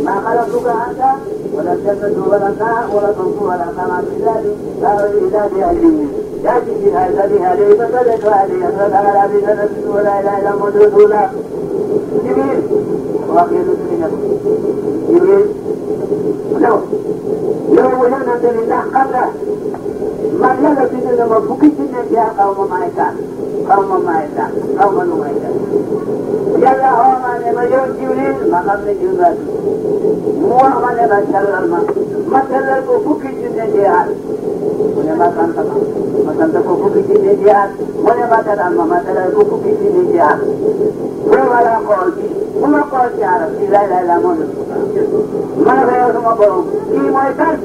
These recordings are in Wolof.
ما خلقتك أنت ولا الجنة ولا النار ولا الأرض ولا السماء بذلك إلا بأجله يأتي بها بها لي فسدت وأهلي أسرد على بسنة ولا إله إلا مدرس ولا جبريل وأخير جبريل لو وجدنا لله قبله ما يلا سيدنا مفكين يا قوم مايكان قوم مايكان قوم مايكان يلا هو ما نبيون جبريل ما قبل جبريل مو ما نبشر ما تلل كفكين جهاد ونما كان كفكين جهاد ونما تلل ما تلل كفكين جهاد ولا قول وما قول يا رب لا لا لا مو ما غير ما قول كي مايكان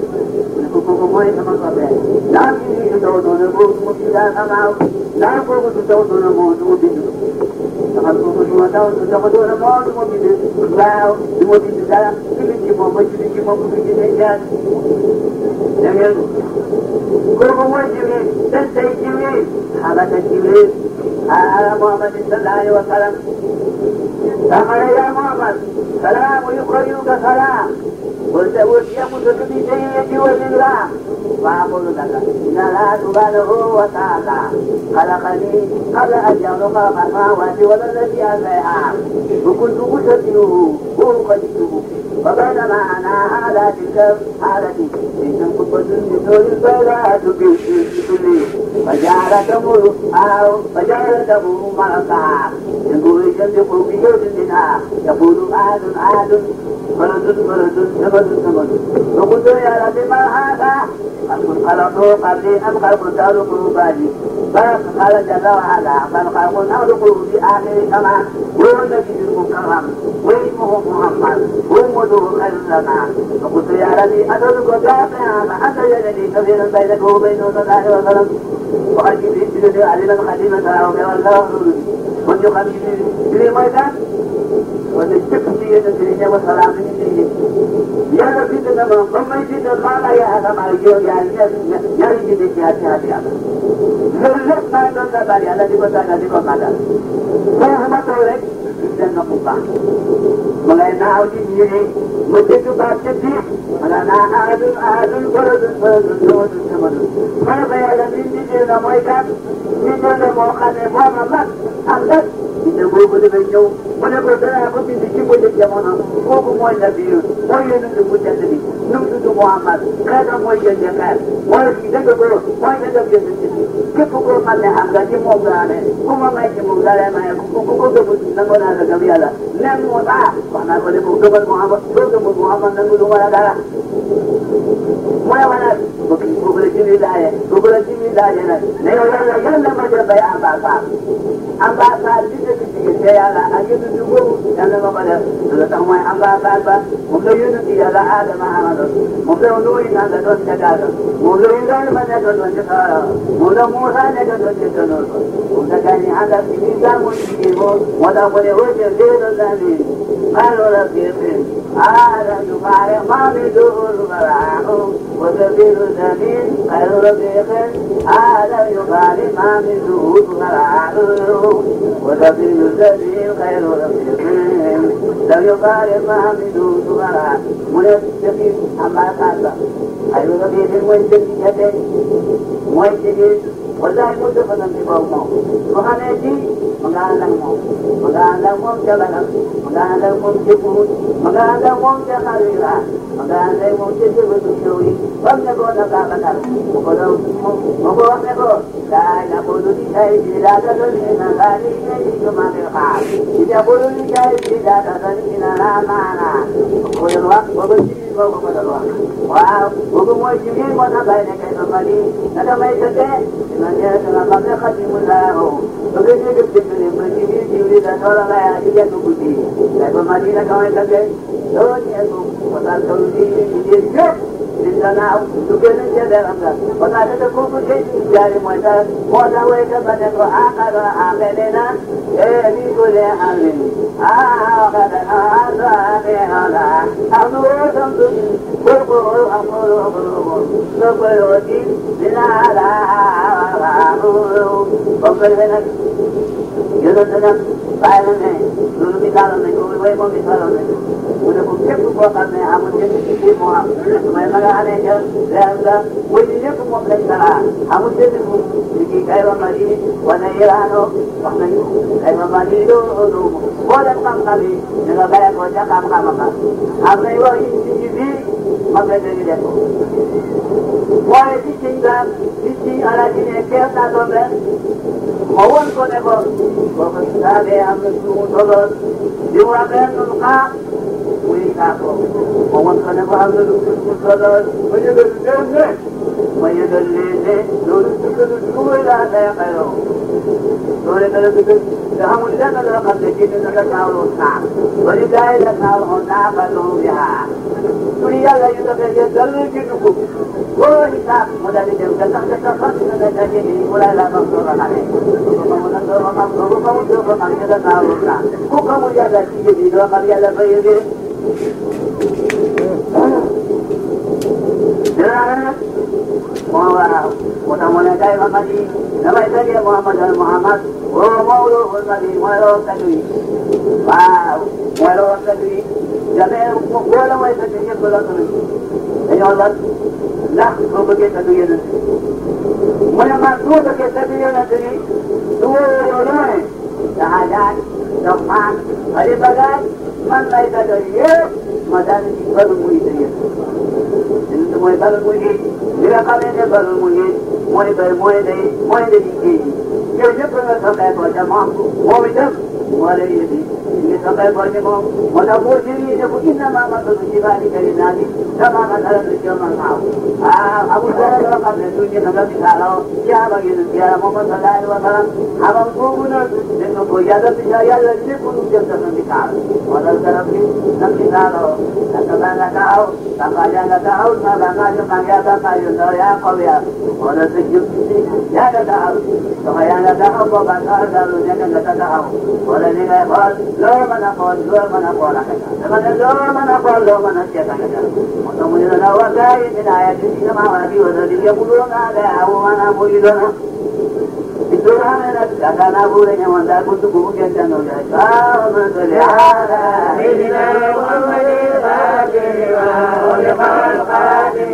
كوكوماي sama sabe dan ini itu dono bu mutiara sama dan bu itu dono bu mutiara sama bu semua tahu sama dono bu mutiara wow mutiara ini mau mutiara jangan كوكوماي جميل تنتهي جميل حالة جميل على محمد صلى الله عليه وسلم قال يا محمد سلام يقرئك سلام قلت يمد بسيدي ولله فأقول لك إن لا تباله وتعالى خلقني قبل أن يخلق السماوات والذي عليها وكنت أشبهه وأقلده فبينما أنا على تلك حالتي إن كنت مثل البيضاء بكلي فجعل تمر مرقعا يقول يشبه بجود منها يقول عاد فرد وقلت يا رب ما هذا خلقوا قبلي أم خلقوا تألقوا بعدي فقال جل وعلا بل خلقوا تألقوا في آخر كما هو الذي المكرم واسمه محمد وامته خير لنا وقلت يا ربي أترك جامعا فأنت يدني كثيرا بينك وبين صلى الله عليه وسلم وقد جئت علما خديمة والله من يخدم لي ميدان والتكفية الدنيا والسلام الدنيا يا ربي تمام ثم يجد المعنى يا هذا ما يجي يا يجي يا زلت ما ينتظر بالي الذي بتاعنا دي كمادا فهم تقولك إذا نقطع ملانا أودي ميري مجد باشتي ملانا أعدل فرد فما يلمين دي نمويكا من الموقع نفهم أمدد إذا بوجود بينه ولا بدنا أقول بيجي بوجود جمانا هو موي نبي موي نبي مجددي نبي محمد كذا موي جمال موي كذا بقول موي نبي جديد كيف بقول ما له أمدا جموعنا كم ما جموعنا ما يكون كذا نقول هذا كبيرة نعم ولا أنا أقول بقول محمد نقول ولا دارا ولا بقول جميل لا يا لا ما جرب يا أمبارح saya lah, ayo tu juga, jangan lupa dah. Kalau tahu mai amba, mungkin you nanti ada mahal. Mungkin ului nanti tu jaga. Mungkin ingat mana tu jaga. Mungkin muda ni tu jaga. Mungkin kani ada sini kamu sini mo, muda boleh hujan dia nanti. Kalau lagi ni, ada tu kaya mami dulu berahu, وسبيل السبيل خير رفيق هذا يخالف مامي دulu berahu. وسبيل السبيل خير رفيق لو يقارب مامي دulu berahu. Mulai jadi hamba kata, ayo rafيق mulai jadi والله كنت فتن في قومه وأنا أجي مقالهم جبلا مقالهم جبهود مقالهم جخريرا مقالهم جبهود الشوي وابنكونا كابتا وقوة لا يقول لشيء لا تدرين غالي يجيكم بالقعب إذا يقول لشيء لا تدرين لا معنى وقل الوقت وبالسير وقل الوقت وقموشمين ونبين كيف قليل ندميتك من يسمى قبل خدم الله وكذلك بذكر المسجد يريد أن ترى لا يأتي كبدي لكن مدينة كما يتكلم دون يكون وتلقوا فيه الجب للصناع تكون الجبل وما تتكون شيء جاري موتا وتويت بدك وآخر عاملنا في كل حال وقد أعطاني أمر تمسك فرقه أمر نقل وجيب من على وقل منك yonent nag bàyyi na ne loolu misaaloon nañ ko way moom misaaloon nañ ko mu ne ko képp koo xam ne amul njëkk ci biir moo am mooy ma nga xamee ca leer nga wëy ni ñëpp moom lañ saraa amul njëkk bu liggéey kay wa ma lii wane yiraano wax nañu kay wa ma lii loolu boo dem xam-xam yi ñu nga bàyyi ko ca xam-xam am nañ wax yi ci biir ma nga dégg def ko mooy ci ci daal ci alaaji ne kees naa doon ren ma won ko ne ko boo ko saabee am na suumu toloon di mu amee noonu xaar muy xaar ko ma won ko ne ko am na lu suumu toloon ma yëgal leen ne ma yëgal leen ne loolu duggalu tuuy laa day xayoo loolu dara dugg te xamul lenn loo xam ne kii dina la taawloo naa ba ñu gars yi la taawloo naa ba loolu yaa turi yàlla yu defee yéen dara ci dugub boo xisaab mu daal di dem te sax te sax na nga daje ni mu lay laa doon doog a xamee ko mu nag doo ko xam doo ko xamul doo ko xam ne la taawloo naa ku xamul yàlla ci yëg yi doo xam yàlla ba yëgee moo waaw moo tax mu ne kay ma madi damay tëjee Muhammad al Muhammad woo Maodo al Madi mooy loo kaddu yi waaw mooy loo kaddu yi jamee boo la mooy kaddu ñëpp la tudd dañoo lot ndax soo bëggee kaddu yonent mu ne man soo bëggee kaddu yonent ni su wóoroo looy daxa jaaj dox maan ali bagaaj man lay kaddu yëpp ma daal di balu muy tëjee mooy balu muy géej li nga xamee ne balu muy géej mooy bay mooy day géej yow ñëpp nga soxee ko ca moom itam moo lay yëndi ñu soxee ko ci moom moo tax boo jëlee ne ko inna maa ma tudd ci baali kari naa bi sama ma dara du ci man maaw amul dara loo xam ne suñu nga misaaloo jaaba yonent yàlla Muhammad sallallahu alayhi wa sallam xamam boobu nag dañ ko yàlla yàlla lépp lu jëm dafa misaal wala garab bi na misaaloo naka ba nga taxaw naka yaa nga taxaw naka nga ñu kan yaa ka yu ndaw yaa ko ya wala sa jëm ci yaa nga taxaw sama yaa nga taxaw ko ba taxaw dalu nekk nga taxaw wala li ngay xool loo mën a xool loo mën a xool ak dama ne loo mën a xool loo mën a seet ak moo tax mu ne la wa gaay min ayati sama wa bi wa di yaquluna la awwana muriduna Ibrahima nag yaakaar naa bu dee ñëwoon daal bu dugg bu ngeen jàngal yaay Allahumma salli ala sayyidina Muhammadin al-Fatih wa liqa'il qadim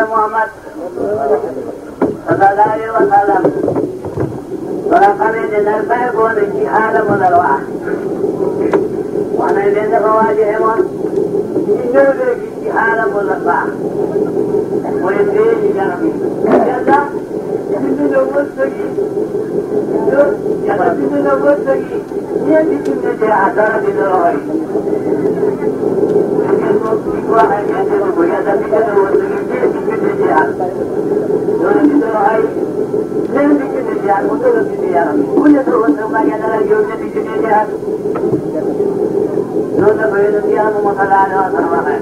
Muhammad sallallahu alaihi wa sallam wala xamee ne nag bàyyi ko woon ci aadama la wax wax nañ leen dafa waaj a yemoon ci ñëw léegi ci aadama la baax mooy dee ci garab yi yàlla bind na wërsëg yi yàlla bind na wërsëg yi ñeenti junne ci dara bi loxo yi ngeen ko ci ko waxee ngeen déglu ko yàlla bind na wërsëg yi ñeenti junne ci loolu bi loxo yi ñeenti junne ci mu tëral ci yaram bu ñu ko wërsëg ba ngeen dara yow ñeenti junne ci loolu dafa yéene ci yàlla mu salaale wa sallam waxee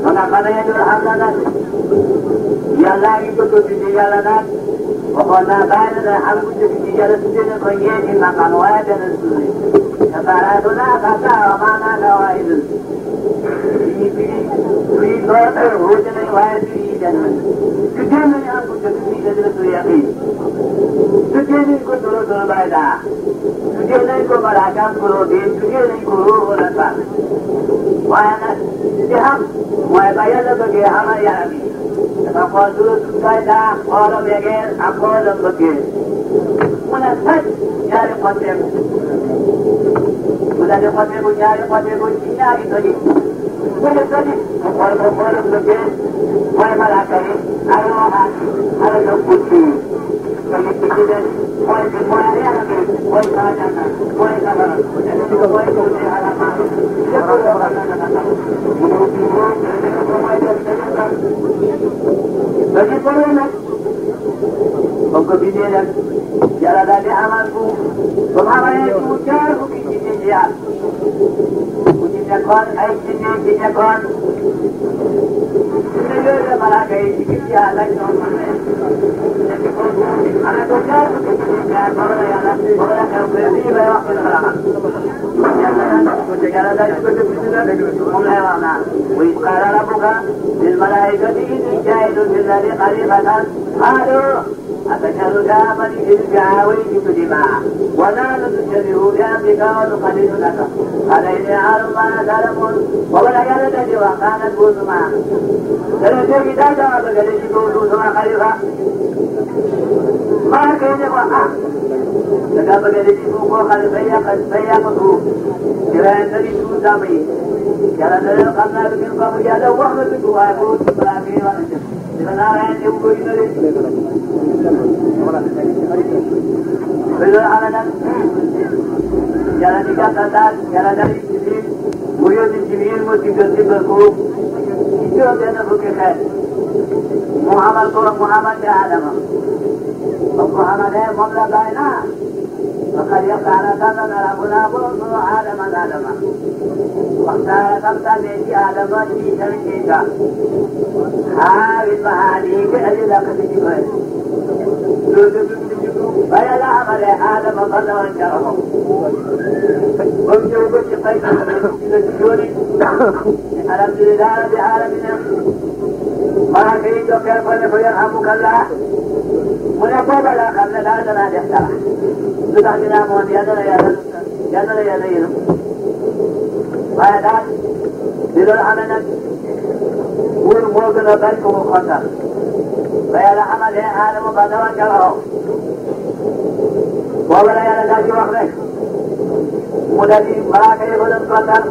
kon nag xanaa yéen a xam na nag yàlla ngi bëgg a bind yàlla nag waxoon naa bàyyi na ne xam nga jëf ci yàlla tuddee na ko ñeenti maqam waaye benn suuf te baaraatu naa ka saa maanaa la waaye dul fii wuute nañ waaye fii benn tuddee nañu am ko jëf fii da dina tudd yaqin tuddee nañ ko doro doro bay daa tuddee nañ ko malaakaam kuroo bi tuddee nañ ko ruuxu la sax waaye nag ci xam mooy ba yàlla bëggee xamal yaram yi dafa xool duro bay daa xoolam yegeen ak xoolam bëggee mu ne saj ñaari xotteeku mu daal di xotteeku ñaari xotteeku ci ñaari toji mu ne toji mu xool ko xoolam bëggee mooy malaaka yi ak roxaan ak la kursi toji bi ci des mooy yaram yi mooy saajana mooy safara mooy kursi alamaan lépp loo xam ne dafa mu ne ci moom ko mooy def dañu ko nag comme que bii nii nag yàlla daal di amal suuf ba mu amalee suuf jaar fukki jinne ci yàlla ku ci nekkoon ay jinne ci nekkoon Señor, para que ya la أنا تجار يا برا يا لا برا كوبري لا يأكل الغرام. تجار لا يأكل الغرام. هم لا يرانا. وقال ربك للملائكة إني جاعل في الأرض خليفة قالوا أتجعل من يرجع ويجد دماء ولا نتشبه بأمرك ونقلد لك قال إني أعلم ما تعلمون ولا يلد وكانت بوسما فلسي إذا جاء فقد بوسما خليفة ما كان يقع لقد فقد بوسما خليفة قد سيقظه كلا النبي سوسامي كلا نرى قمنا بكم قبل يالا وحمد وعبود فلامي ونجم لمن أرى أن يبقوا ينري Beliau anak jalan tiga kata jalan dari sini, mulia di sini mesti berku. Itu yang bukan. Muhammad dia Adam. Muhammad dia Muhammad lainnya. Maka dia karena Rabbuna pun Adam. Waktu kata dia Adam di sana. Hari bahari ke ada ketika. فيا لا عمل آدم ظل وانشره وانشره بالشقيق الحمد لله رب العالمين ما كيد كيف يرحمك الله من يقول لا قبل لا تنادي احترح تدعنا موت يدنا يدين فهذا لذو العمل والموقن وبلكم الخطر فيا لا عمل آدم ظل وانشره ولا يلقى وحده مدري مراك يقول القدر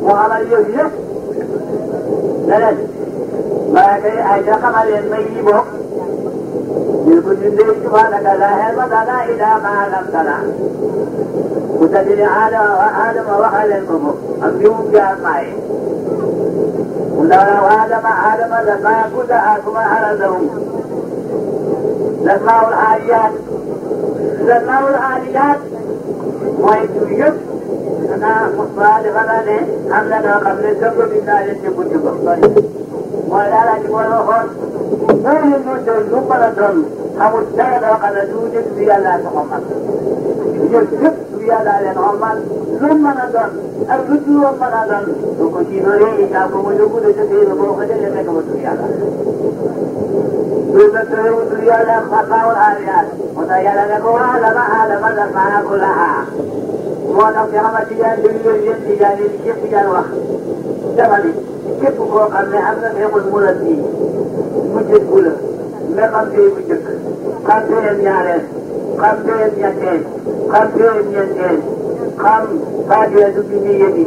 وعمل يجلس نلد مراك أجل قمر يميبه يقول جندي سبحانك لا هرمت لا إله ما علمتنا مدري آدم وخلقه أميوم جاء معي ولو آدم لما كل أكبر حرزهم لما الحاجات لما الحاجات ويتوجد أنا مصطاد غلاني أملنا قبل الزبر بسالة كتب ولا لا تقول أخر نور المسلم نقلة أمستاد وقد توجد في الله محمد يجب في الله محمد ثم نظر الرجل ومنظر وكتب لي إتاكم يقول تسير بوخة لتكم سيالا بالبكر وسيالا خطاء الآليات وسيالا لكم عالم الأسماء كلها ونفس رمتيا بالجن تجاني الشيخ تجان وقت زمني كيف فوق أن أمنا يقول مولدني مجد قوله لقم في مجد قم في يارس قم في يتين قم في يتين قم فاجئة بنيتي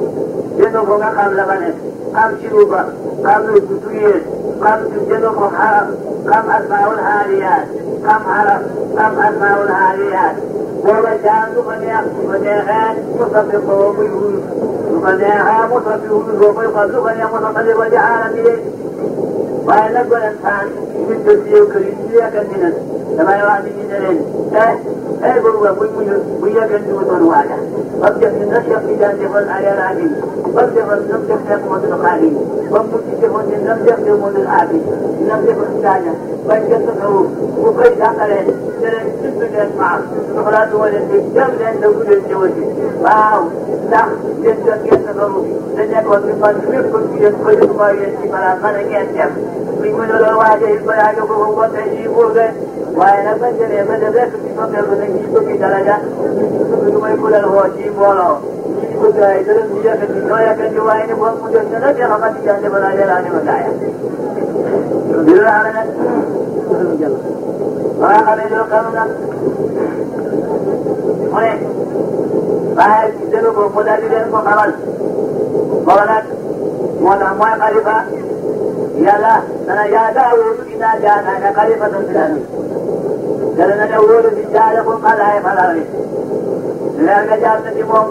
جنوبنا قم لبنت قم شروبا قم الكتوية قم جنوب حرم قم أسماء الحاليات قم أسماء الحاليات ووجهان فنيها مصدقه بالهول فنيها مصدقه بالقبل فنيها مصدقه وجعل به وينقل الإنسان من تسير كريسية كثيرا لما يوعد جدرين أيضا ويا كنتم واجه وابدأ من نشيط في جانب الآية العظيم وابدأ من نمسك لكم الخالين ومسك من نمسك لكم العابد نمسك الثانية وانكسره وقيد عقله سنة معه سخرات ولد جمع نقول الجوزي واو لا يسكره لن يكون من يكون في يدخل ما يأتي فلا ملك يأتي يقول له واجه البلاج وهو تجيبه وأنا بنجري بدأت في فضل ونجيب في درجة ثم يقول له جيب ولا يقول له إذا لم يكن نويا كان جوائن ومجنة جرمت جانب بلاج لاني مدايا بالله علينا وأخذ يلقمنا هنا فهل يدلوا مدربين مقرن قالت موضع خليفة يلا أنا يا داود إذا جاءنا خليفة فلان لأن داود بجالكم على فلان لأن جاءنا تمام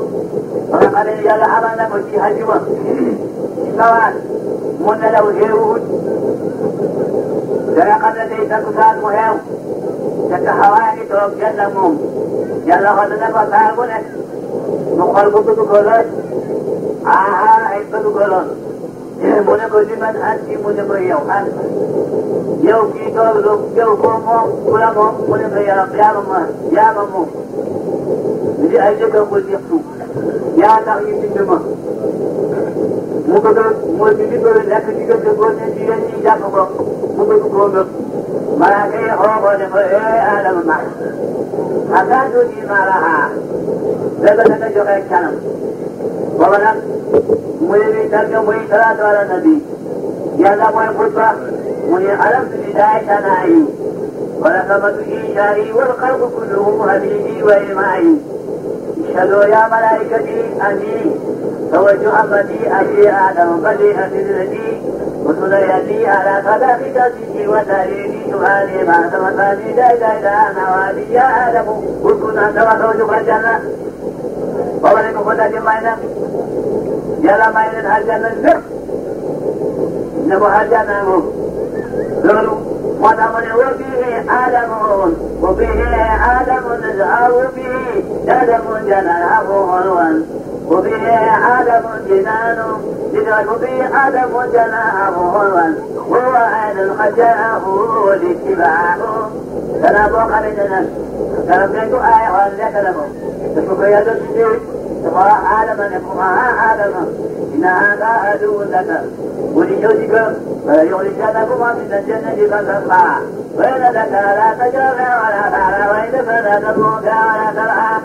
وقال يلا أمانا كنتي هجمة سواء من لو هيرود لقد لديك كتاب مهم تكهواني توقع لهم يلا خدنا فتاقنا نقل كتب كلش حيث كلش mu ne ko li man anti mu ne ko yow an yow kii toog yow ko moom ku la moom mu ne ko yaa ma moom li ay jëkkër ko jeex suuf yaa tax ñu bind ma mu bëgg mooy bi bëgg nekk diggante góor ne jigéen ñi jàpp ko mu bëgg koo ngëp malaaka yi xoo ko ne ko Adama ma akaatu ji ma lahaa daga daga joxe kanam booba nag muy ni tagga muy salaatu ala nabi yàlla mooy xutba mu ne alamtu bidaay tanaayi wala kamatu iishaayi wal xalqu kulluhum habibi wa imaayi اشهدوا يا ملائكتي اني توجه امتي ابي ادم بديع سدرتي وسليتي على صدق تسجي وتاريخي سؤالي ما سمتني دايدا نوالي يا ادم قل كنت انت وزوجك الجنه وولك فتاة ماينة يلا ماينة الجنة زر نبو الجنة لولو وطمن وفيه آدم نزعه به آدم جناه هلوان وفيه آدم جنان يدرك به آدم جناه هلوان هو عين قد جاءه لاتباعه تنابو قبلنا تنبيك آية وأن لكم تشكر يد السجود تقرأ آدم نفقها آدم إن هذا عدو لك ولجوزك فليخرجنكما من الجنة فتطلع وإن لك لا تجرع ولا تعلى وإن فلا تموت ولا ترعى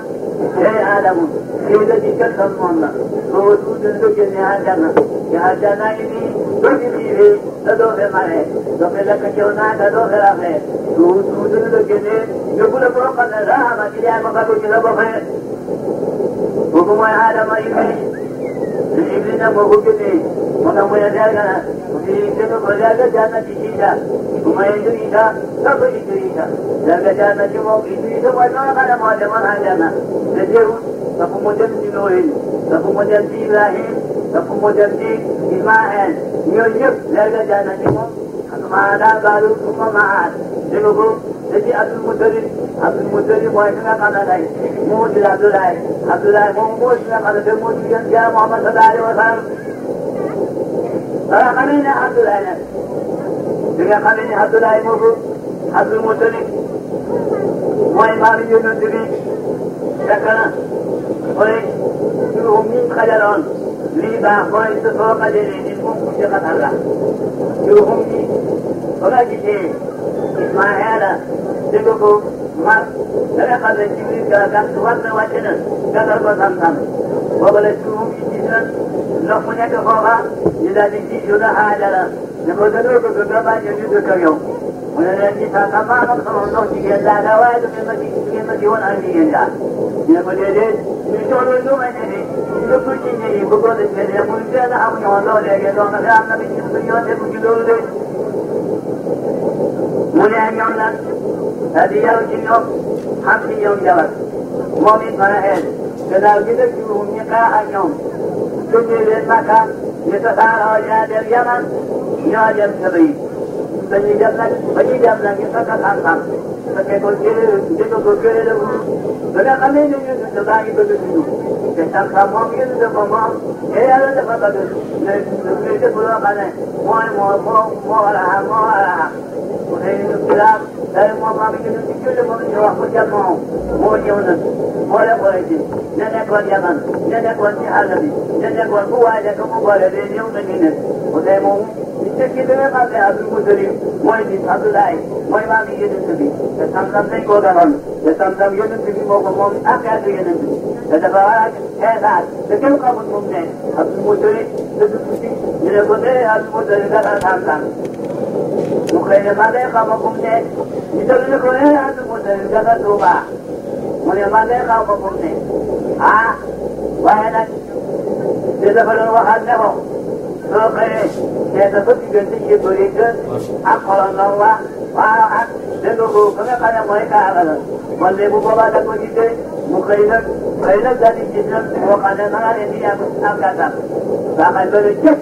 يا آدم سيدتك الخمون ووجود لك يا الجنة إني تجري تدوخ معي تدوخ لك شونا تدوخ لك ووجود لك يقول فوق الرحمة إلى مقابل كذبه وكما آدم إبليس مغفرني ونمو يدعنا وفي سنة وجاء جانة شيئا وما يدريك سوف يدريك ذاك جانة إبليس وجاء معجما عجانا نجيه فكم جمسي نوين فكم جمسي إبراهيم فكم جمسي إسماعيل يوجب ذاك جانة ما دا قالوا ثم معاد جنوبه نجي عبد المطلب وإسنا قناة موسى عبد الله موسى قناة موسى يا محمد صلى الله عليه وسلم فرقمين عبد الله فرقمين عبد الله موسى عبد المطلب وإمام يونس شكرا ويهم من خجلون ليبا وإنت فوق دليل مشتقت الله يهم ولاجئ إسماعيل تقول ما لقد جبريل كان توصل وجنا كذا وسمسم وبلشهم يجينا لقمنا كفوها إذا تجي جدا حاجة نقول له كذا يجوز كيوم ونجي تمام صورنا تيجي لا دواء من وانا نيجا نقول له نقول له ما نجي نقول شيء نقول له نقول له أمي والله لا يدون لا نبي نقول له mulai nyamlan tadi yang jinok hamsi yang jalan momin manahen kenal kita juruhnya kaanyom tunjilin maka kita taruh dari Yaman nyajam seri penyidam lagi kita tantang pakai kulkir itu kulkir itu karena kami ini sudah itu dulu kita kamu ini sudah kamu ada dapat ada itu pulau kan mau lah وهي الكلام لا يمر بكل كل من يروح جمعه مو يونا ولا قريش لن يكون يمن لن يكون حلبي لن يكون قوة لكم مبالغين يوم من وزيمه يتكلم ما في عبد المسلم مويد عبد الله موي ما في ينتبه تسمسم تيكو دارون تسمسم ينتبه موقفهم أكاد ينتبه تتفاعل هذا لكن قبل ممنع عبد المسلم تدرسي من القدر عبد المسلم كذا تسمسم وخير ما لقاكم نه يدلكم هذا المسلم كذا توبا ولا ما لقاكم نه وهذا تدخل واحد له فخير يتفق جنسي بريك أقل الله وعد لنقول كما قال مالك هذا واللي بابا تقول جد مخير خير ذاتي جسم وقال ما لدي أبكاتا فقال بريك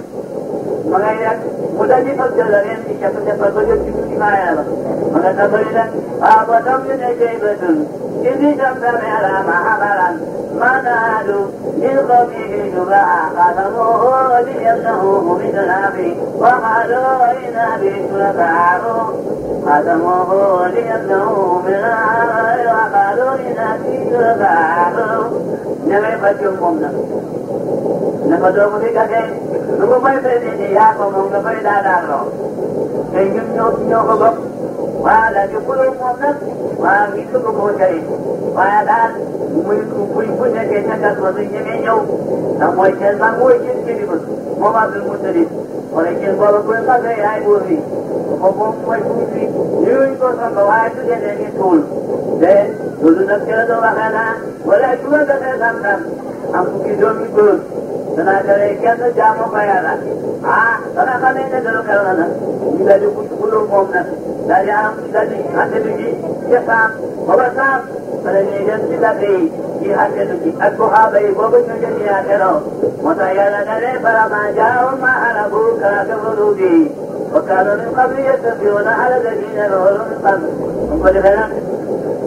مغير مدني فجلرين إشافة فجلر في مايا مغير بريك أبدا من جيبة إذا جمع على ما حضرا ما نادوا للقومه جبعا قدموه لي ليمنعوه من الأبي وقالوا إنا به شركاء قسموه ليمنعوه من الأبي وقالوا إنا به شركاء ñamay fajjum moom nag ne ko doomu di gase lu ko may fay ni yaa ko moom nga fay daanaaloo te ñun ñoo ko bokk waa daal di xuloo moom nag waa ngi bëgg koo jëriñ waaye daal muy bu nekkee ca gas ba suñ ñemee ñëw ndax mooy seen mag mooy seen kilifa moom Abdul Mutalib wala seen boobu bu mag yaay buur bi moom mooy buur bi ñuy ko sonn waaye su dee ni tuul te loolu nag ci la doon waxee naa wala su ma defee sam-sam am fukki doom yu góor danaa tere kenn jaamu ko yàlla dana xamee ne dana xew na nag ñu daal di xuloo moom nag daal di àtteelu ji ca saam booba saam bala ñuy dem ci dàgg yi ci àtteelu ji ak buxaaba yi boobu ñu jëm yaa teroo moo tax yàlla ne leen farama jaaw ma arabu kaa kafaru bi wa kaanu min qabli yastafiuna ala alladina kafaru min qabl mu ko defee nag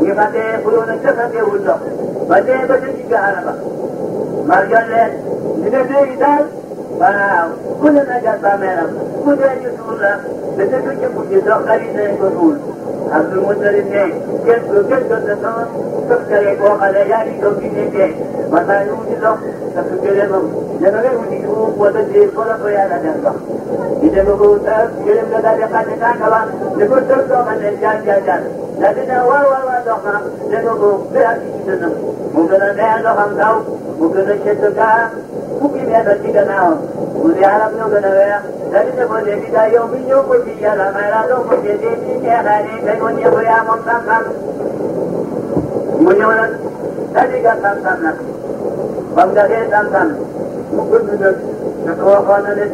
ñu fàttee xuloo nag ca fàtteewul ndox ba dee ba ca digg araba mar jot leen ñu ne léegi daal waaw ku ne na gas bàmmeelam ku dee ñu suul la te te du ci mujj dox xarit nañ ko suul Abdul Mutalib ne kenn jot na sama tëkkale boo xam ne yaa ngi doog di nekkee man maa ngi wuti dox te su gëlëmam ne nga ngay wuti suuf wala déet wala ko yàlla def dox ñu dem ko gëlëm nga daal di xàtte tànk ba ne ko tëb doo xam ne jaar daal di ne waaw dox na ne ko ba ak ci dënnam mu gën a neex doxam daw mu gën a cëtt gaa fukki meetar ci gannaawam mu di arab ñoo gën a weex daal di ne ko léegi daal yow mi ñëw ko ci yàlla may laa doo ko jëndee ci neexaay ni tey ko ñëw yaa moom sam-sam mu ñëw nag daal di gas sam-sam nag ba mu gasee sam-sam mu gudd nag ne ko waxoon na ne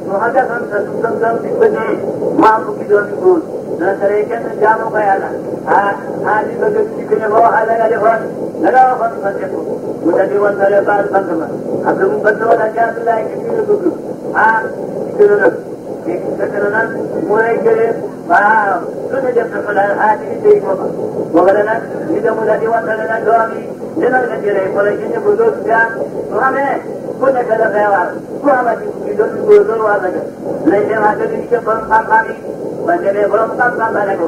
mu xa gasam sa sam-sam di bëggee maa fukki doomi góor dana tere kenn jaamu ko yàlla li bëgg ci ki ne ko waxal la nga defoon la nga waxoon fa def mu daal di wantale baal bant ba am na mu bant wala ci Abdoulaye ci biir bëgg ci gën a nag fekk na nag mu lay jëlee waaw lu ne def na ko daal ci tey ko booba la nag ñu dem mu daal di wantale nag doom yi dina la jëlee ko la ci ñëpp dootu jaam su xamee ku nekk dafay war ku amati fukki dootu góor loolu war na def nañ dem ak di ca borom xam-xam yi ba demee borom xam-xam ba ne ko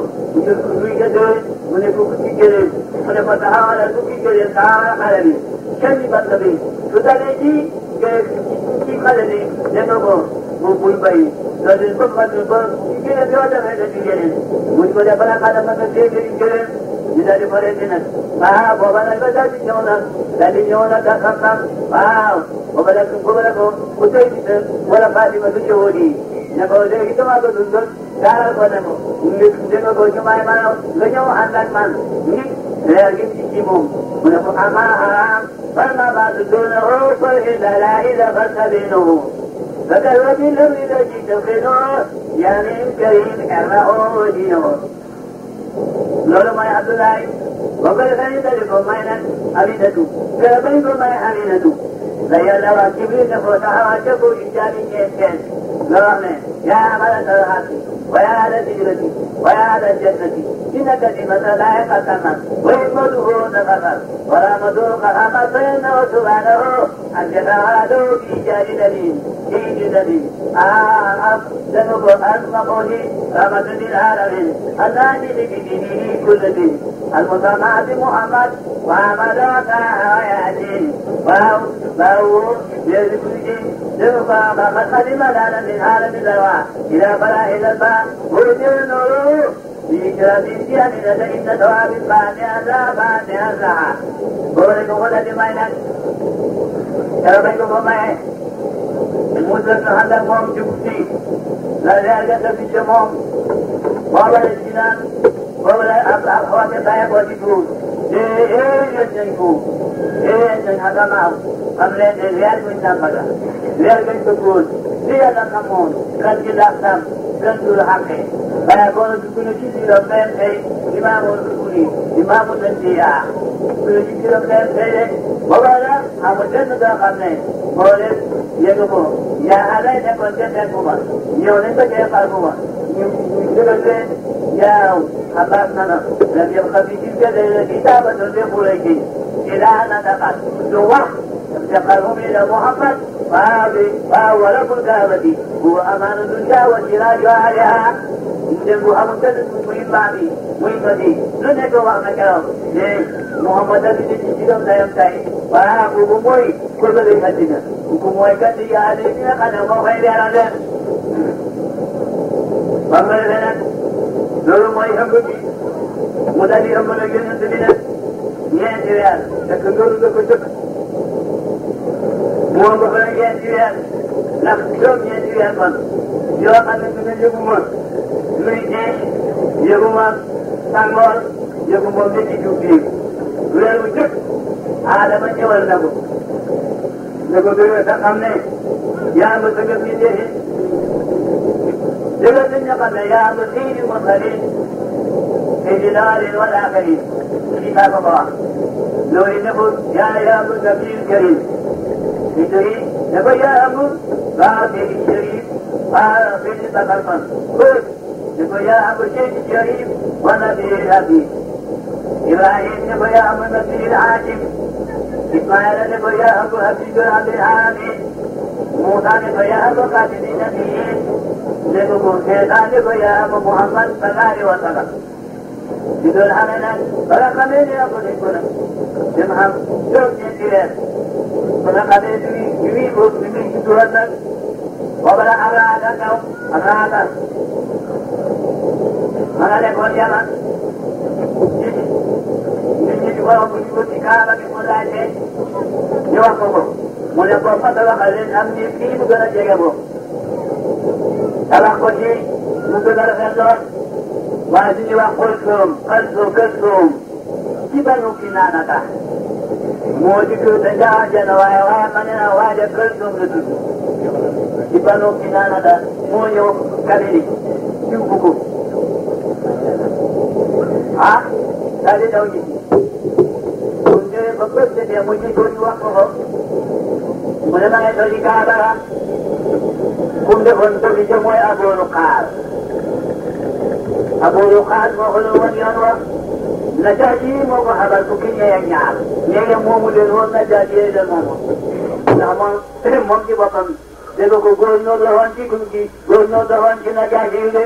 luy jëndee mu ne ko fukki jëlee mu ne ko taxawalal fukki jëlee taxawal xale bi kenn bant bi su dalee ci xale bi ne nga ko mu bul bay loolu it ba ci jëlee yoo defee da ci jëlee muñ ko def bala xale ma nga téeméeri jëlee ñu daal di ko rendi nag booba nag ba daal di ñëw nag da xam-xam booba nag ko ku tey ci wala Fatima du ñëwoon yi ne ko léegi damaa ko dundal gaaral ko ne ko nit dégg ko ci may ma nga ñëw ànd ak man nit leer gi ci moom mu ne ko haram فما بعد دونه فإلا لا إذا فسبينه فكالوجه الذي تجده يا من كريم كرمه دينه loolu mooy Abdoulaye ba pare dañuy dali ko may nag Aminatu te bañ ko may Aminatu la yàlla wax Jibril ne ko taxawal ca kaw jaami ñeenteel la wax ne yaa amala talxaati wa yaa ala hijrati wa yaa ala jannati innaka dimata laa yaqatanna wa himmaduhu nafasal wa rahmatuhu qarama fa innahu subhanahu an yatahadu fi jadi dalil في دليل دمه أسمقه رحمة للعالمين الثاني بدينه كل دين المسمى بمحمد وعمل وياتين فهو لكل دين دمه فقد خدم لنا من عالم الأرواح إلى فلاح الألباب ورد النور بإكرام الديانة إن ثواب بعد أزرع بورك ولد مينك تربيكم معي المدرسة عندك مهم جبتي لا زالت في الشموم ولا الجنان ولا أخوات الطيب والجدود إيه يجنكو إيه يجنك معه قبل الريال من دمك ريال من تقول ريال النمون قد الأقسام تنزل الحقي فيكون بكل شيء ربين شيء إمام الرسولي إمام الأنبياء كل شيء ربين شيء وبعد أبو جنة داخلين مولد يجبو يا علينا كنت تكوما يونس كيفكوما يقولون يا حبابنا لم يبقى في تلك الكتابة لقريش إلى أن نتقل لوح انتقلهم إلى محمد ورب الكعبة هو أمان الدنيا وسراج عليها إنه أمتد مهمة مهمة لنك وعنك محمد الذي لا يمتعي وأبوكموي كل ذي وكموي كتي علينا كان مخير على ومرنا دور ما يهمني مدني أمنا جنة بنا يا تكدور تكدور مو بخير يا نفسهم يا من يا من يجوم مريج يجوم سانغول يجوم بيجي جوبي غير وجود هذا ما جوال نبو نبو بيرو تكمل يا مسلم يجي جلسنا قلنا يا مسيد المرسلين في جلال والآخرين كتاب الله نور نقول يا مسلم الكريم في نقول يا أبو باقي الشريف في التقلقل خذ نقول يا أبو الشيخ الشريف ونبي الحبيب إبراهيم نقول يا أبو النبي العاجم إسماعيل نقول يا أبو حبيب عبد الحميد موسى نقول يا أبو قاسم النبيين نقول سيدنا نقول يا أبو محمد صلى الله عليه وسلم بدون حمنا فرقمين يقول لكنا جمعهم جوب جنتيات فرقمين يميكوا يميك سورتنا وبلا أرادتهم أرادت أنا لكم يمن يجب أن يكون كامل بمدعين يوقفوا ملقوا فتوى خلين أمني فيه مدنة يجبوا تبقوا شيء مدنة خلون وأزني وقلتم قلتم جبنوا كنانة موجكوا تجاجنا ويوامنا واجه قلتم لتدو جبنوا كنانة موجو كبيري يوفكوا ها؟ هذه توجيه كنت بقصة يا موجكوا يوقفوا ولما يتولي كابرا كنت بجمع أبو رقال Abu Luqad mohon yanwa najaji mo ko habal ko kinya ñaar ñe momu le won najaji le momu nama mom ci bopam de ko gono la won ci kun ci gono da won ci najaji le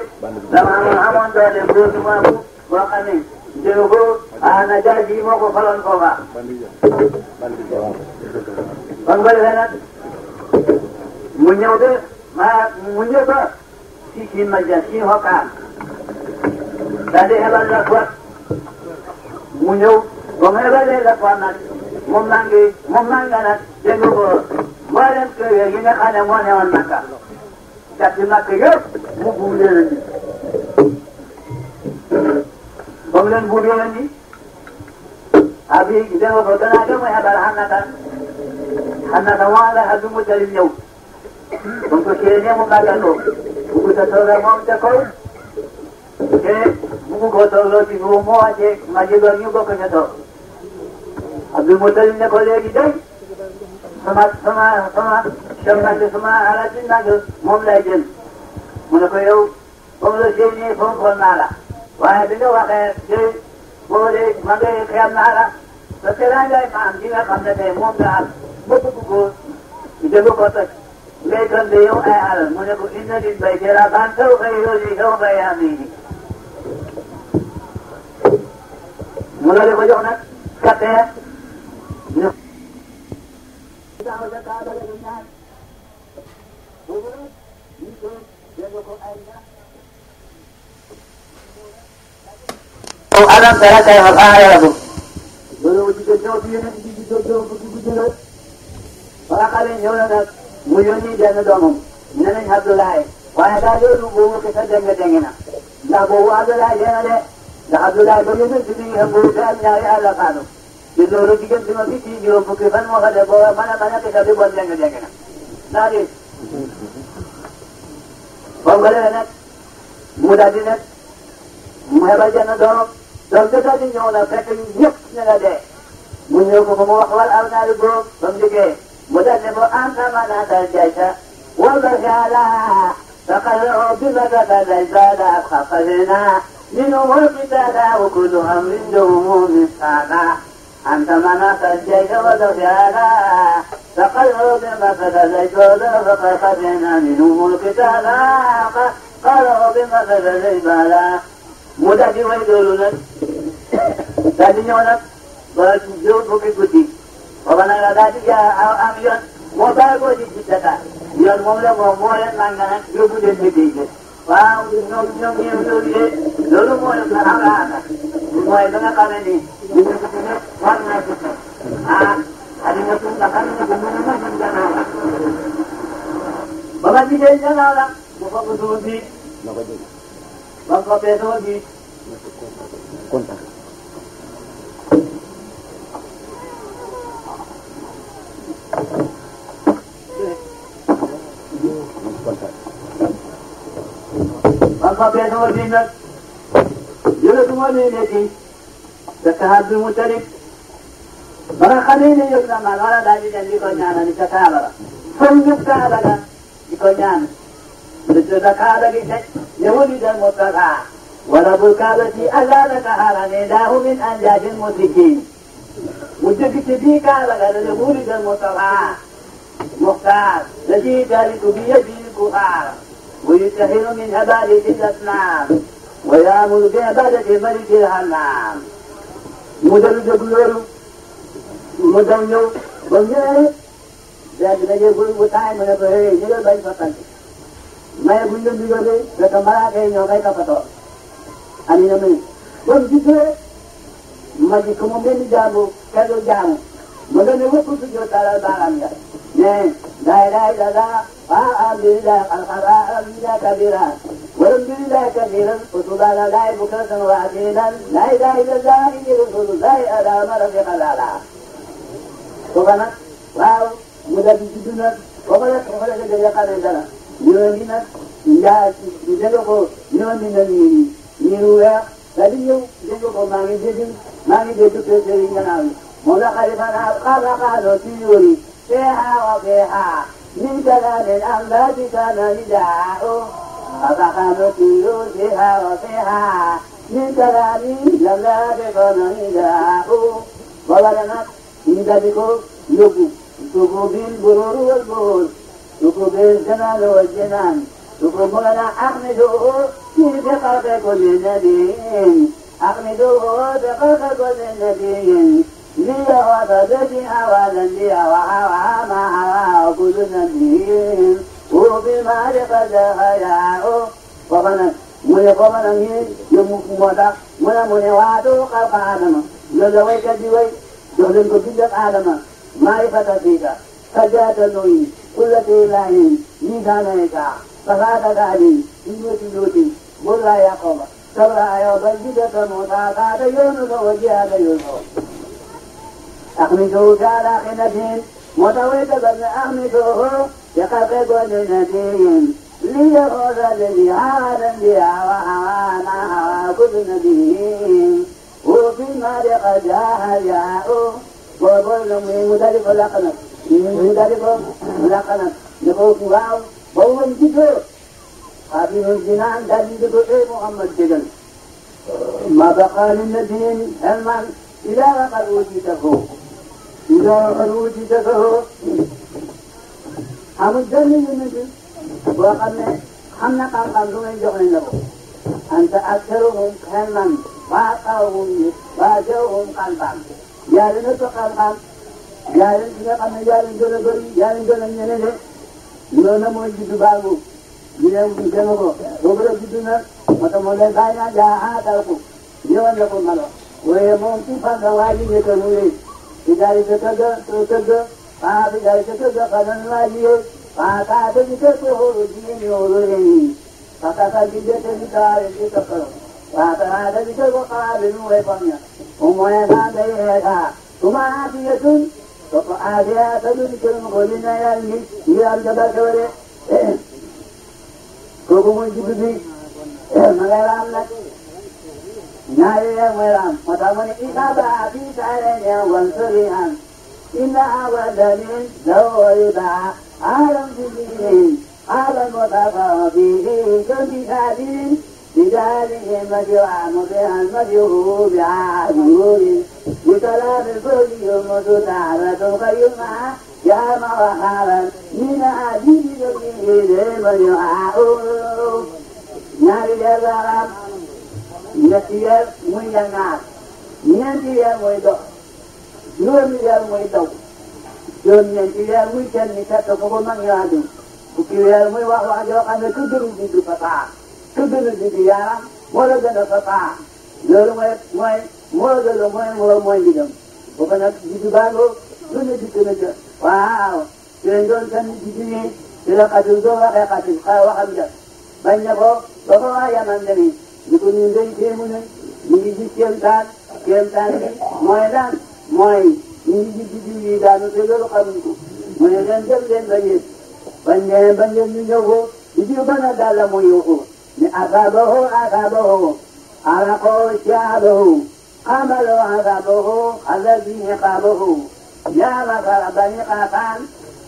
nama amon do le gono ma bu wa xane de ko najaji mo ko falon ko ba bangal henat mu ñew de ma mu ñew ba ci najaji hoka tadi hebat lakuat, munyau, hebat lakuat nak, memangganan, jenguk, malam ke ini kan yang mana yang nak, jadi nak kerja, mubulnya ni, kemudian bulnya ni, habis kita berdoa ada hebat anak awal habis muncul jauh, untuk kianya mengatakan tu, untuk seorang mau cakap. Buku kotor lo di rumah aja, ngaji lagi bukan kena tu. Abdul Muttalib ni kalau lagi dah, sama alatin nak memelajar. Mana kau kalau sini pun nala. Wah bila wakai boleh magai kiam nala. Sekarang ni macam ni macam ni memelajar. Buku itu kotor. Lepas dia ayat, mana kau ini di baiklah bangsa kau ini kau bayar ni. Mulai dari mana kata ya? Kita harus kata dengan bukan itu dia kok airnya. Oh alam saya apa ya bu? Baru kita jauh dia nanti kita jauh begitu je. Para kalian jauh nak muyoni dia nak dongom. Nenek Abdullah. Wahai dulu buku kita dengar. Dah buku Abdullah dia ada. Abdullah bagaimana sini hembusan nyari ala kanu. Di luar kita cuma biji jual bukan mau ada bawa mana kita dibuat jangan. Nari. Banggalan nak muda dinak. Muhabajan nak dong kita di nyola packing yuk nada. Munyo ko mo akwal al nalgo bangdige. Muda ne mo anta mana dal jaisa. Wala jala. Taqallu bila kada zada khafalna. من أمور كتابة وكل أمر دوم مسانا أنت مناس الجيش ودفعنا فقالوا بما فتزيتوا فقد قتلنا منهم القتال قالوا بما فتزيتوا مدد ويدولنا تدنيونا بجو بكي كتي وبنا لداتي أميون موبايل كتي جتتا يون مولا مولا نانغانا يوبو دنجي waaw ñoom ñoom ñoom ñoom loolu mooy la alaaka mooy da nga xamee ni ñu ngi ko ne war naa ko adina ko nga xam ne ko mën na mën gannaaw la ba ma gisee gannaaw la mu fa ko sama biir ba ko fee sama biir kontaan Maka biasa berjinat, jika semua ini sesahat bermutalib. Maka kami ini juga malah dari dan dikonyana ni sesahat. Sungguh sesahat dikonyana. Bersesahat lagi Yahudi dan Mustafa. Walaupun kabati Allah berkahalan dahu min anjadin musyrikin. Mujib sidika lagi Yahudi dan Mustafa. Mukhtar, jadi dari kubiyah bin kuhar. ويستحيل من عبادة الأصنام ويأمر بعبادة ملك الحمام مدل جبلور مدل يو بنجر ذاك نجيب بتاعي من بهي نجيب باي فتن ما يقول لهم بيجوا بكمارا كي نوكاي كفتو أني نمي بنجر ما جيكم من جامو كذا جامو مدل يو كوسو جو تارا باراميا نه لا لا لا لا الحمد لله الحمد لله كبيرا والحمد لله كبيرا وسبحان الله بكرة وأصيلا لا إله إلا الله رسول الله على مرفق الأعلى سبحان واو مدبجنا وقال جل قادنا يومنا يا جلوكو يومنا نيرويا تديو جلوكو ما نجدو تسيرنا مولا خليفنا قال تيوري فيها وفيها من كلام الأنبات كان نداء ففخام الطيور فيها وفيها من كلام الأنبات كان نداء وولنا من ذلك يبو بالبرور والبور يبو بالجمال والجنان يبو لنا أحمده في خلق كل نبي أحمده في خلق كل نبي لي وفدتها ولنبيها وحوها ما حواه كل نبي وبمعرفة خياه وفنا من قمنا يموتا من واتو خلق آدم لذوي كدوي جهلن كبيرة آدم معرفة فيك سجاة النوي كل تيلاهين ميزانيك فغاة داري يوتي بلا يقوم سبرا يوبل جدة موتا يونس وجهة يونس أخمده على خنتين متويت بل أخمده يقف كل نبي ليخوض الذي عادا بها وحوانا كل نبي وفي المال قد جاء وقل من مدرب لقنط نقول واو وهو الجدر قابل الجنان دليل محمد جدل ما بقى للنبي علما إذا قد وجدته هم الدليل النبي وقد حمنا قام دون جهل له أنت أكثرهم علما وأجرهم قلبا يا لنت قلبا يا لنت قلبا يا لنت قلبا يا لنت قلبا لونا موجود بابو يوم جنبه وبرد جدنا متمولى باينا جاء تلقو يوم لكم ملو ويمونتي فانواجي يتنوي إذا تتجه فإذا تتجه فنواجي فأتى بكته الدين يولين فكذا جدت بكار يتكلم فأتى بكته قابل ويفنى وموينا بيها ثم عافية فعافية تدرك المقولين يا الجبل كوكو جبدي مغيرام لك ناري مغيرام وطمني إصابة في سعرين وانصريها إنها ودليل لو ربا عالم جديد عالم متفا فيه كنتفادين بذلك مجرى مطيعا مجره بعامور بكلام الكل يمد تعالى خيرها يا مرحبا من عزيز من يعاون نار الغرام نسير من ينعم ننتي مويدو يوم مويدو يوم ننتي مويكن نكتب من يعدو وكيل موي واحد أنا تدري بدو فتاة تدري بدو يارا ولا جنا فتاة لولو موي بدم وكنا بدو بانو دون بدو واو يندون كان بدو إذا قتل دوا قتل وحمد بينكو بقوا يا مندني يكون يندي كيمون يجي كيمتان مويدان موي يجي بدو يدانو تلو قبلكو مويدان جلدين بنجي نجوه يجي بنا دالا مويوه أصابه أرقوا شعبه عملوا عذابه الذي عقابه يا مكر بني قافان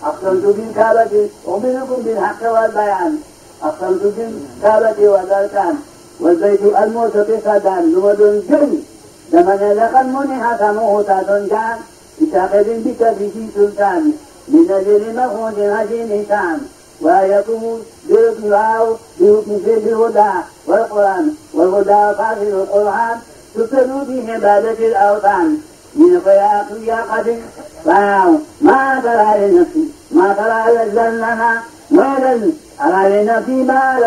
أقسمت بالكعبة أخبركم بالحق والبيان أقسمت بالكعبة والأركان والبيت المعتقد نمد الجن زمن لقد منح سموه تاتنجان بتاقد بكبه سلطان من أجل مخوض هجين شان ويكون بالدعاء بحكم بالهدى والقرآن والهدى فاصل القرآن تسلوا به عبادة الأوطان من قياس يا قدر ما ترى لنفسي ما ترى لنا ويلا أرى لنفسي ما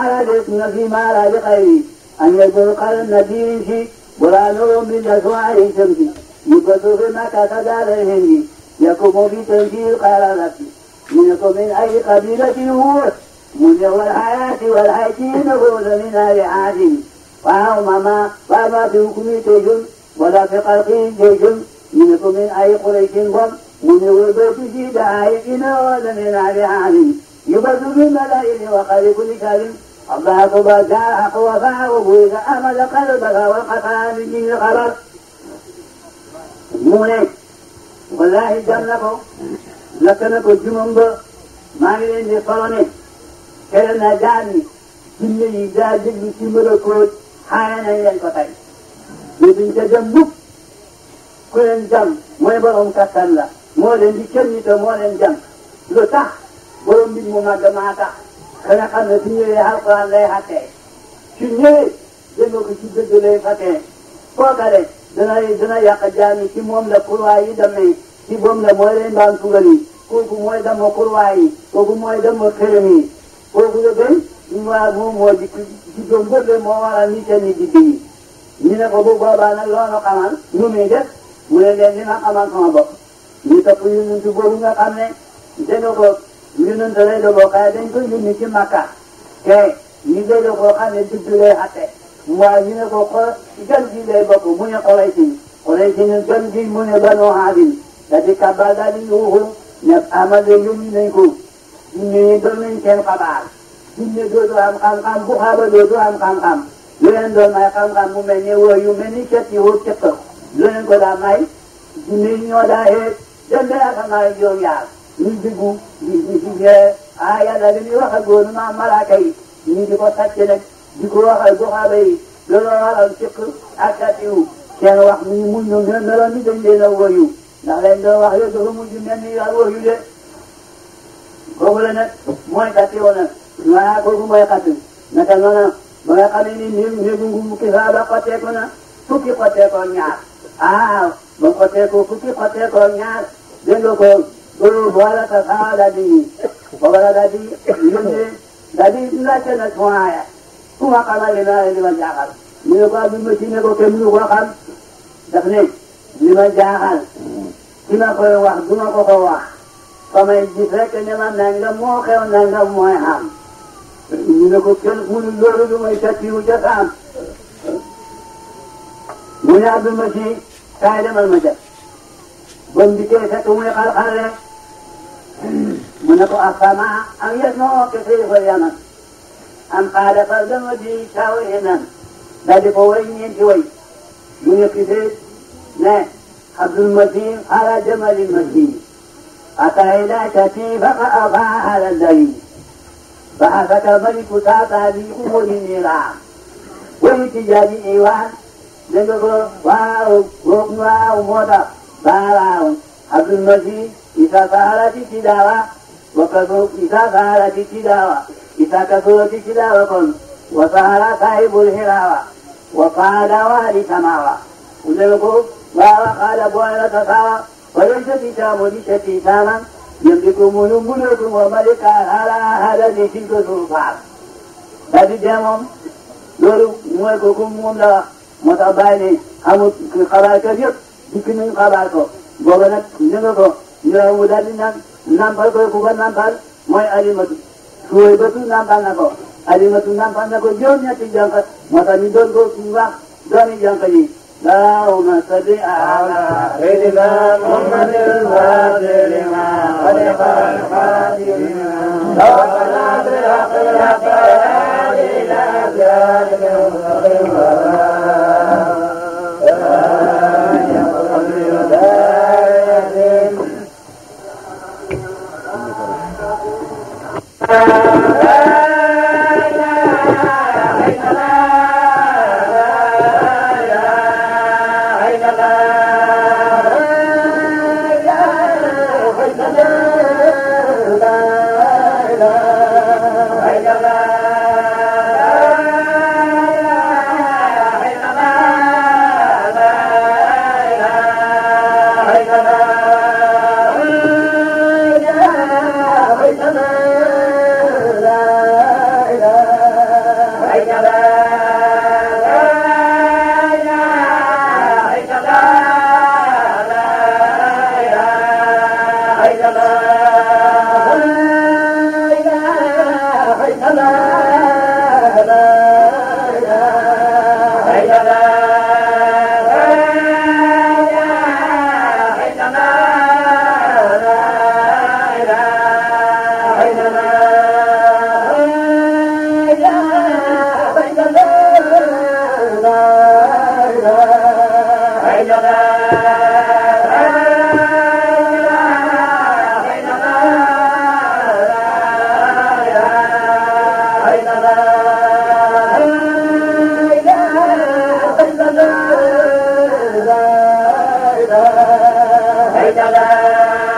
أرى لنفسي ما لا بخير أن يذوق النبي شيء ولا نور من أسواع الشمس يبدو ما كتب عليهم يقوم بتنزيل قرارته منكم من أي قبيلة هو من والحياة والحيتين هو من آل عاد وما في حكم جيش ولا في خلقه جيش منكم من أي قريش هم من البيت في دعائنا ولا من آل عاد يبدو بالملائكة وخير كل كلم الله أكبر جاء حق وفاء وإذا أمل قلبك والقطع من الخبر مونك والله جنبه لكنكو جمعهم مالين لفرنه كلنا جاني جنة يجادك بسمركوت حانا ينكتاي يبين تجمب كلن جم مويبرهم كتلا مولن بكنية مولن جم لو تح برم بالمماغماتا كنا قد نسيني القرآن لا يحكي شنية جنوك شدد لا يحكي فوقالي dana yàq jaami ci moom la kurwaay yi demee ci moom la mooy leen daan tugali kooku mooy dama kurwaay yi kooku mooy dama xërëm yi kooku la gën ñu waa moom moo di ci doom bële moo waral nit ñi di bii ñu ne ko bu boobaa nag loolu xamal ñu muy def mu ne leen dina xamal sama bopp ñu topp yonent boobu nga xam ne dégg ko yonent lay doon kay dañ ko yónni ci Makka te ñu dégg ko xam ne dugg lay xatte waaye ñu ne ko xool gan gi lay bokk mu ne Quraysh ñu gan gi mu ne Banu Haashim da di kabal daal di yuuxu ne Amady yónni nañ ko ñu doon nañ seen xabaar ñu dootu am xam-xam bu xaaba dootu am xam-xam lu leen doon may xam-xam mu mel ni wóor yu mel ni cet yi wóor cëkk lu leen ko daa may ñu ñoo daa xeet dem ba asamaan juróom yaar ñu diggu di yàlla li muy wax ak gouvernement malaaka yi ñu di ko sàcc nag di ko waxal goxaaba yi loolu waral cëkk ak satiwu seen wax ni mu ñu meloon ni dañ leen a wóoyu ndax leen doon wax yooyu dafa mujj mel ni yaa wóoyu de kooku la nag mooy satiwu nag waaye kooku mooy xatu naka noonu ba nga xam ne ni néegu ngumu kisaaba xotteeku na fukki xotteekoo ñaar ba xotteeku fukki xotteekoo ñaar dégg nga ko loolu wala ta saa daal di booba la daal di yónnee daal di laajte nag waaye ku ma xamal li naa leen li ma jaaxal mu ne ko bi ma ci ne ko kenn mënu ko xam daf ne li ma jaaxal ki ma koy wax du ma ko wax fa may gis rek ne ma nangam moo xew nangam mooy xam ñu ne ko kenn mënu loolu lu may satiwu ca saam mu ne Abdul Masiih kaay demal ma jël ba mu dikkee fekk muy xar-xar rek mu ne ko asama am yes ma okke kilifa yaman am xaada far dama di saawa enan daal di ko way ñeenti way mu ne kisee ne Abdul Masiih ala jamalil Masiih ata ila katifa fa abaa ala dari فحسك ملك ساتا بي أمور النيران ويتجاج إيوان لنقول واو موتا باراو عبد المجيد إذا فعلت التلاوة وكثرت إذا فعلت التلاوة إذا كثرت التلاوة وفعل صاحب الهراوة وقال والي سماوة ولكم وقال بوانا تساوى وليس كتاب لشتي ساما يملكم ملك وملك على هذا الذي تصرفات هذه جامم لولو ملككم مملا متابعين هم خبر كبير بكل خبركم بابنا نجمعكم نراو مدارنا نامبر كوكو نامبر ما أليمتو شوي بتو نامبر نكو أليمتو نامبر نكو جونيا تيجانك متى ندون كو سوا دوني جانكني اللهم صل على سيدنا محمد الفاتح لما خلق الفاتح ربنا بالحق الحق إلى صراطك المستقيم la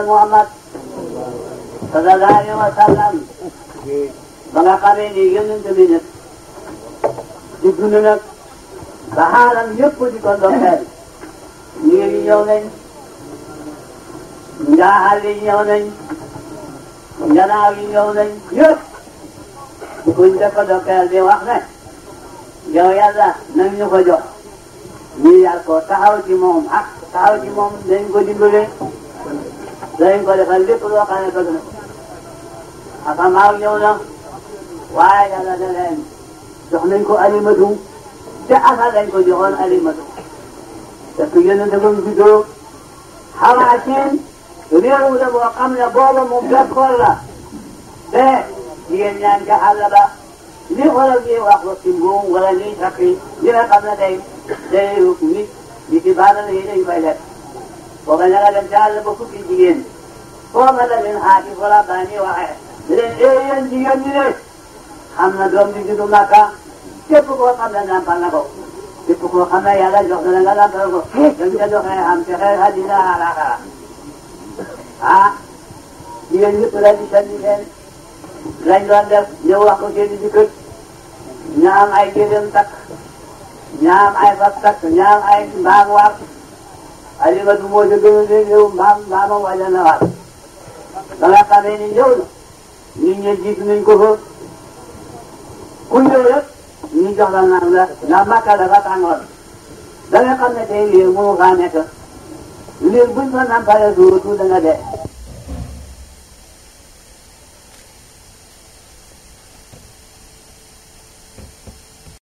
Muhammad sallallahu alaihi wasallam ba nga xamee ni yonent bi nag di dund nag ba xaalam yëpp di ko ndokkeel niir yi ñëw nañ njaaxal yi ñëw nañ njanaaw yi ñëw nañ yëpp buñ de ko ndokkeel di wax ne yow yàlla nañ ñu ko jox ñu yar ko taxaw ci moom ak taxaw ci moom dañ ko dimbale dañ ko defal lépp loo xam ne bëgg na asamaaw ñëw na waaye yàlla da leen jox nañ ko alimatu te asa dañ ko joxoon alimatu parce que yéen a defoon juddoo xamaatin réew la boo xam ne booba mu bekkoor la te jigéen ñaan ca àll ba li xoolal ñuy wax ko ci mbuum wala ñuy sakki li nga xam ne day nit ci baal la yi dañ koy def booba ña nga dem ca àll ba fukki jigéen foo nga la leen xaati wala baa ñuy waxee di leen yéen jigéen ñi ne xam na doom di juddu Makka képp koo xam ne nampal na ko képp koo xam ne yàlla jox na la nga nampal ko dañ ca doxee am ci xeer àddina àllaaxira ah jigéen ñëpp la di sandi leen lañ doon def ñëw wax ko seen i kër ña am ay jigéen takk ña am ay fas takk ña am ay mbaam war alimatu moo ca gën a ne ñëw mbaamam wàññi na war ba nga xamee ni ñëw na nit ñi jiitu nañ ko fa ku ñëw rek ñu jox la naan la ndax Makka dafa tàngoor da nga xam ne tey liir mënu faa nekk liir buñ fa nampalee suuru tuuti da nga dee